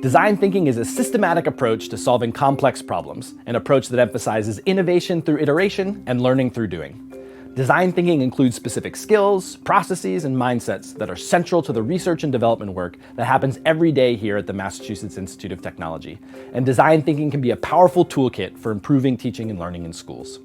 Design thinking is a systematic approach to solving complex problems, an approach that emphasizes innovation through iteration and learning through doing. Design thinking includes specific skills, processes, and mindsets that are central to the research and development work that happens every day here at the Massachusetts Institute of Technology. And design thinking can be a powerful toolkit for improving teaching and learning in schools.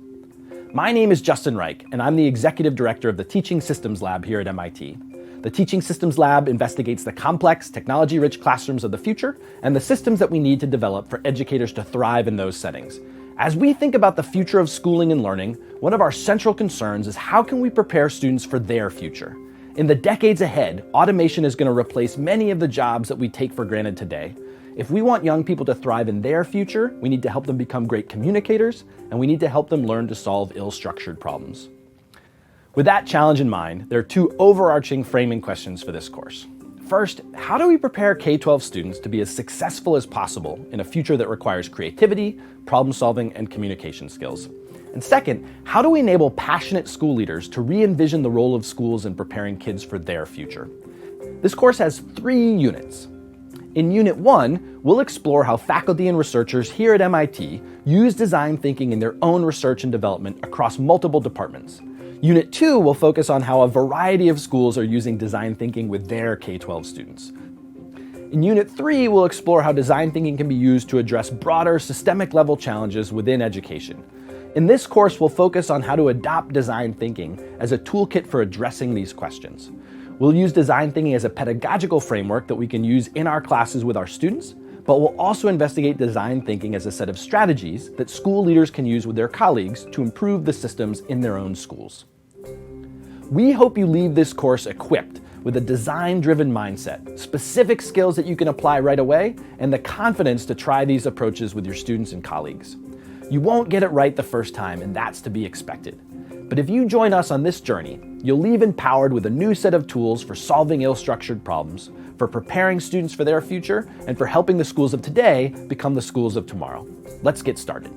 My name is Justin Reich, and I'm the Executive Director of the Teaching Systems Lab here at MIT. The Teaching Systems Lab investigates the complex, technology-rich classrooms of the future and the systems that we need to develop for educators to thrive in those settings. As we think about the future of schooling and learning, one of our central concerns is how can we prepare students for their future? In the decades ahead, automation is going to replace many of the jobs that we take for granted today. If we want young people to thrive in their future, we need to help them become great communicators, and we need to help them learn to solve ill-structured problems. With that challenge in mind, there are two overarching framing questions for this course. First, how do we prepare K-12 students to be as successful as possible in a future that requires creativity, problem solving, and communication skills? And second, how do we enable passionate school leaders to re-envision the role of schools in preparing kids for their future? This course has 3 units. In Unit 1, we'll explore how faculty and researchers here at MIT use design thinking in their own research and development across multiple departments. Unit 2 will focus on how a variety of schools are using design thinking with their K-12 students. In Unit 3, we'll explore how design thinking can be used to address broader systemic level challenges within education. In this course, we'll focus on how to adopt design thinking as a toolkit for addressing these questions. We'll use design thinking as a pedagogical framework that we can use in our classes with our students, but we'll also investigate design thinking as a set of strategies that school leaders can use with their colleagues to improve the systems in their own schools. We hope you leave this course equipped with a design-driven mindset, specific skills that you can apply right away, and the confidence to try these approaches with your students and colleagues. You won't get it right the first time, and that's to be expected. But if you join us on this journey, you'll leave empowered with a new set of tools for solving ill-structured problems, for preparing students for their future, and for helping the schools of today become the schools of tomorrow. Let's get started.